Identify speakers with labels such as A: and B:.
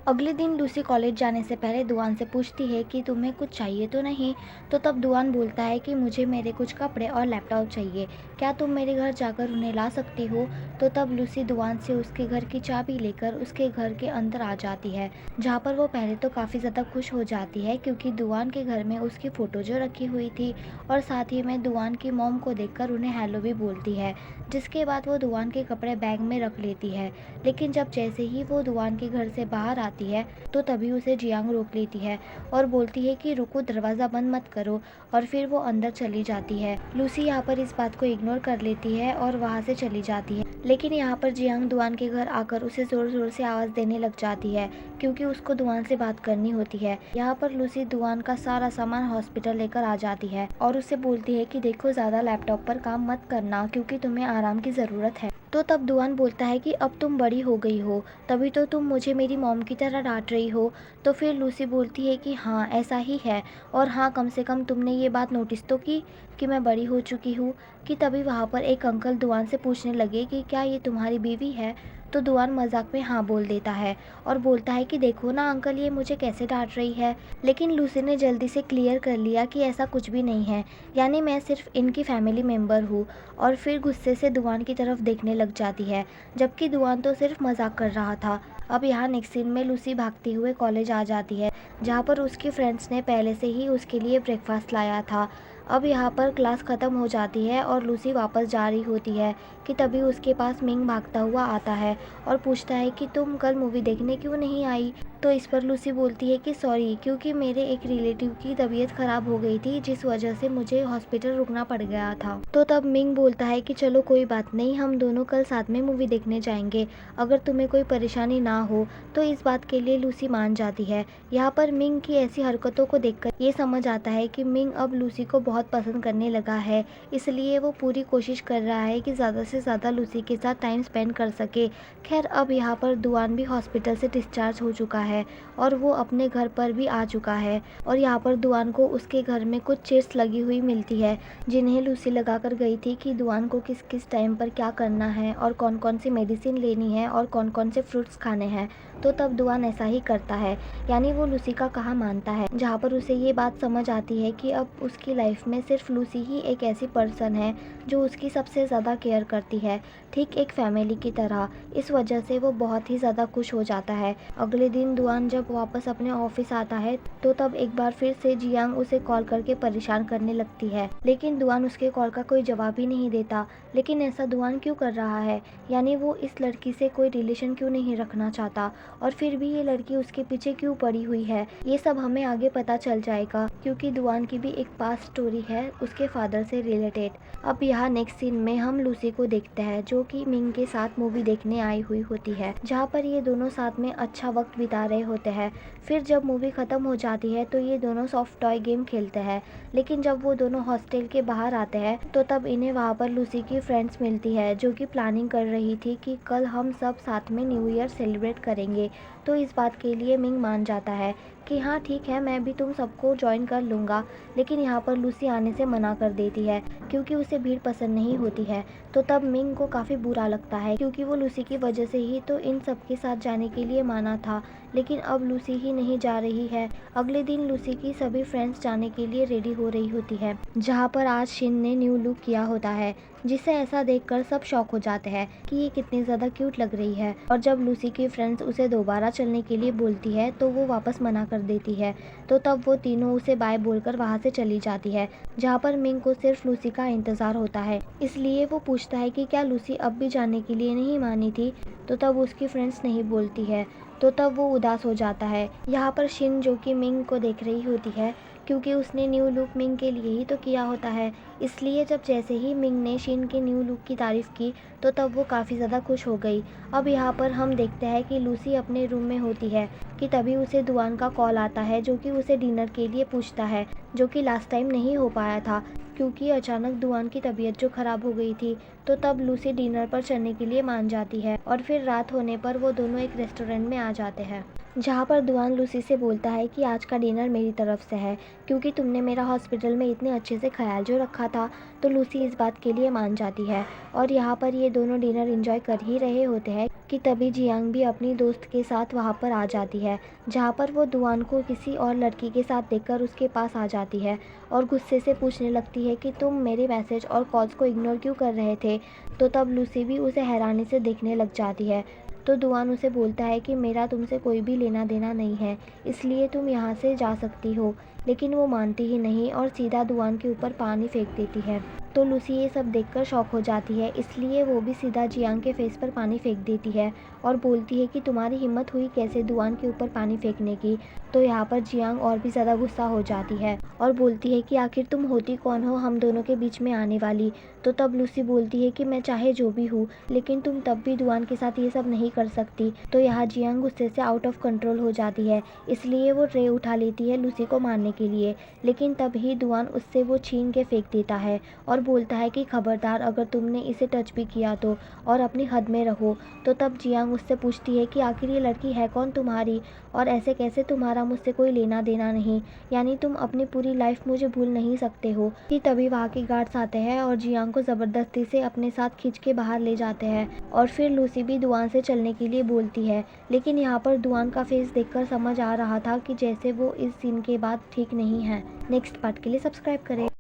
A: अगले दिन Lucy college जाने से पहले दुआन से पूछती है कि तुम्हें कुछ चाहिए तो नहीं। तो तब दुआन बोलता है कि मुझे मेरे कुछ कपड़े और लैपटॉप चाहिए, क्या तुम मेरे घर जाकर उन्हें ला सकती हो। तो तब लूसी दुआन से उसके घर की चाबी लेकर उसके घर के अंदर आ जाती है, जहाँ पर वो पहले तो काफ़ी ज़्यादा खुश हो जाती है क्योंकि दुआन के घर में उसकी फ़ोटो जो रखी हुई थी, और साथ ही में दुआन की मॉम को देखकर उन्हें हेलो भी बोलती है। जिसके बाद वो दुआन के कपड़े बैग में रख लेती है। लेकिन जब जैसे ही वो दुआन के घर से बाहर आती है तो तभी उसे जियांग रोक लेती है और बोलती है कि रुको, दरवाज़ा बंद मत करो, और फिर वो अंदर चली जाती है। लूसी यहाँ पर इस बात को इग्नोर कर लेती है और वहाँ से चली जाती है। लेकिन यहाँ पर जियांग दुआन के घर आकर उसे ज़ोर ज़ोर से आवाज़ देने लग जाती है क्योंकि उसको दुआन से बात करनी होती है। यहाँ पर लूसी दुआन का सारा सामान हॉस्पिटल लेकर आ जाती है और उसे बोलती है कि देखो, ज़्यादा लैपटॉप पर काम मत करना क्योंकि तुम्हें आराम की ज़रूरत है। तो तब दुआन बोलता है कि अब तुम बड़ी हो गई हो, तभी तो तुम मुझे मेरी मॉम की तरह डांट रही हो। तो फिर लूसी बोलती है कि हाँ, ऐसा ही है, और हाँ, कम से कम तुमने ये बात नोटिस तो की कि मैं बड़ी हो चुकी हूँ। कि तभी वहाँ पर एक अंकल दुआन से पूछने लगे कि क्या ये तुम्हारी बीवी है। तो दुआन मजाक में हाँ बोल देता है और बोलता है कि देखो ना अंकल, ये मुझे कैसे डांट रही है। लेकिन लूसी ने जल्दी से क्लियर कर लिया कि ऐसा कुछ भी नहीं है, यानी मैं सिर्फ इनकी फैमिली मेम्बर हूँ। और फिर गुस्से से दुआन की तरफ देखने लग जाती है, जबकि दुआन तो सिर्फ मजाक कर रहा था। अब यहाँ नेक्स्ट सीन में लूसी भागते हुए कॉलेज आ जाती है, जहाँ पर उसकी फ्रेंड्स ने पहले से ही उसके लिए ब्रेकफास्ट लाया था। अब यहाँ पर क्लास ख़त्म हो जाती है और लूसी वापस जा रही होती है कि तभी उसके पास मिंग भागता हुआ आता है और पूछता है कि तुम कल मूवी देखने क्यों नहीं आई। तो इस पर लूसी बोलती है कि सॉरी, क्योंकि मेरे एक रिलेटिव की तबीयत ख़राब हो गई थी, जिस वजह से मुझे हॉस्पिटल रुकना पड़ गया था। तो तब मिंग बोलता है कि चलो कोई बात नहीं, हम दोनों कल साथ में मूवी देखने जाएंगे, अगर तुम्हें कोई परेशानी ना हो। तो इस बात के लिए लूसी मान जाती है। यहाँ पर मिंग की ऐसी हरकतों को देखकर ये समझ आता है कि मिंग अब लूसी को बहुत पसंद करने लगा है, इसलिए वो पूरी कोशिश कर रहा है कि ज़्यादा से ज़्यादा लूसी के साथ टाइम स्पेंड कर सके। खैर, अब यहाँ पर दुआन भी हॉस्पिटल से डिस्चार्ज हो चुका है और वो अपने घर पर भी आ चुका है। और यहाँ पर दुआन को उसके घर में कुछ चिट्स लगी हुई मिलती है, जिन्हें लूसी लगा कर गई थी कि दुआन को किस किस टाइम पर क्या करना है और कौन कौन सी मेडिसिन लेनी है और कौन कौन से फ्रूट्स खाने हैं। तो तब दुआन ऐसा ही करता है, यानी वो लूसी का कहा मानता है, जहाँ पर उसे ये बात समझ आती है कि अब उसकी लाइफ में सिर्फ लूसी ही एक ऐसी पर्सन है जो उसकी सबसे ज़्यादा केयर करती है, ठीक एक फैमिली की तरह। इस वजह से वो बहुत ही ज़्यादा खुश हो जाता है। अगले दिन दुआन जब वापस अपने ऑफिस आता है तो तब एक बार फिर से जियांग उसे कॉल करके परेशान करने लगती है, लेकिन दुआन उसके कॉल का कोई जवाब ही नहीं देता। लेकिन ऐसा दुआन क्यों कर रहा है, यानी वो इस लड़की से कोई रिलेशन क्यों नहीं रखना चाहता, और फिर भी ये लड़की उसके पीछे क्यों पड़ी हुई है, ये सब हमें आगे पता चल जाएगा क्योंकि दुआन की भी एक पास्ट स्टोरी है उसके फादर से रिलेटेड। अब यहाँ नेक्स्ट सीन में हम लूसी को देखते हैं जो कि मिंग के साथ मूवी देखने आई हुई होती है, जहाँ पर ये दोनों साथ में अच्छा वक्त बिता रहे होते हैं। फिर जब मूवी ख़त्म हो जाती है तो ये दोनों सॉफ्ट टॉय गेम खेलते हैं, लेकिन जब वो दोनों हॉस्टल के बाहर आते हैं तो तब इन्हें वहाँ पर लूसी की फ्रेंड्स मिलती है जो कि प्लानिंग कर रही थी कि कल हम सब साथ में न्यू ईयर सेलिब्रेट करेंगे। तो इस बात के लिए मिंग मान जाता है कि हाँ ठीक है, मैं भी तुम सबको ज्वाइन कर लूँगा। लेकिन यहाँ पर लूसी आने से मना कर देती है क्योंकि उसे भीड़ पसंद नहीं होती है। तो तब मिंग को काफ़ी बुरा लगता है क्योंकि वो लूसी की वजह से ही तो इन सब के साथ जाने के लिए माना था, लेकिन अब लूसी ही नहीं जा रही है। अगले दिन लूसी की सभी फ्रेंड्स जाने के लिए रेडी हो रही होती है, जहाँ पर आज शिन ने न्यू लुक किया होता है, जिसे ऐसा देखकर सब शॉक हो जाते हैं कि ये कितनी ज़्यादा क्यूट लग रही है। और जब लूसी की फ्रेंड्स उसे दोबारा चलने के लिए बोलती है तो वो वापस मना कर देती है। तो तब वो तीनों उसे बाय बोलकर वहाँ से चली जाती है, जहाँ पर मिंग को सिर्फ लूसी का इंतज़ार होता है। इसलिए वो पूछता है कि क्या लूसी अब भी जाने के लिए नहीं मानी थी। तो तब उसकी फ्रेंड्स नहीं बोलती है, तो तब वो उदास हो जाता है। यहाँ पर शिन जो कि मिंग को देख रही होती है क्योंकि उसने न्यू लुक मिंग के लिए ही तो किया होता है, इसलिए जब जैसे ही मिंग ने शिन के न्यू लुक की तारीफ़ की तो तब वो काफ़ी ज़्यादा खुश हो गई। अब यहाँ पर हम देखते हैं कि लूसी अपने रूम में होती है कि तभी उसे दुआन का कॉल आता है जो कि उसे डिनर के लिए पूछता है, जो कि लास्ट टाइम नहीं हो पाया था क्योंकि अचानक दुआन की तबीयत जो ख़राब हो गई थी। तो तब लूसी डिनर पर चलने के लिए मान जाती है और फिर रात होने पर वो दोनों एक रेस्टोरेंट में आ जाते हैं। जहाँ पर दुआन लूसी से बोलता है कि आज का डिनर मेरी तरफ से है, क्योंकि तुमने मेरा हॉस्पिटल में इतने अच्छे से ख्याल जो रखा था। तो लूसी इस बात के लिए मान जाती है और यहाँ पर ये दोनों डिनर एंजॉय कर ही रहे होते हैं कि तभी जियांग भी अपनी दोस्त के साथ वहाँ पर आ जाती है, जहाँ पर वो दुआन को किसी और लड़की के साथ देखकर उसके पास आ जाती है और गुस्से से पूछने लगती है कि तुम मेरे मैसेज और कॉल्स को इग्नोर क्यों कर रहे थे। तो तब लूसी भी उसे हैरानी से देखने लग जाती है। तो दुआन उसे बोलता है कि मेरा तुमसे कोई भी लेना देना नहीं है, इसलिए तुम यहाँ से जा सकती हो। लेकिन वो मानती ही नहीं और सीधा दुआन के ऊपर पानी फेंक देती है। तो लूसी ये सब देखकर शॉक हो जाती है, इसलिए वो भी सीधा जियांग के फेस पर पानी फेंक देती है और बोलती है कि तुम्हारी हिम्मत हुई कैसे दुआन के ऊपर पानी फेंकने की। तो यहाँ पर जियांग और भी ज़्यादा गुस्सा हो जाती है और बोलती है कि आखिर तुम होती कौन हो हम दोनों के बीच में आने वाली। तो तब लूसी बोलती है कि मैं चाहे जो भी हूँ, लेकिन तुम तब भी दुआन के साथ ये सब नहीं कर सकती। तो यहाँ जियांग गुस्से से आउट ऑफ कंट्रोल हो जाती है, इसलिए वो ट्रे उठा लेती है लूसी को मारने के लिए। लेकिन तभी दुआन उससे वो छीन के फेंक देता है और बोलता है कि खबरदार अगर तुमने इसे टच भी किया तो, और अपनी हद में रहो। तो तब जियांग उससे पूछती है कि आखिर ये लड़की है कौन तुम्हारी, और ऐसे कैसे तुम्हारा मुझसे कोई लेना देना नहीं, यानी तुम अपनी पूरी लाइफ मुझे भूल नहीं सकते हो। कि तभी वहाँ के गार्ड्स आते हैं और जियांग को ज़बरदस्ती से अपने साथ खींच के बाहर ले जाते हैं और फिर लूसी भी दुआन से चलने के लिए बोलती है। लेकिन यहाँ पर दुआन का फेस देखकर समझ आ रहा था कि जैसे वो इस सीन के बाद ठीक नहीं है। नेक्स्ट पार्ट के लिए सब्सक्राइब करें।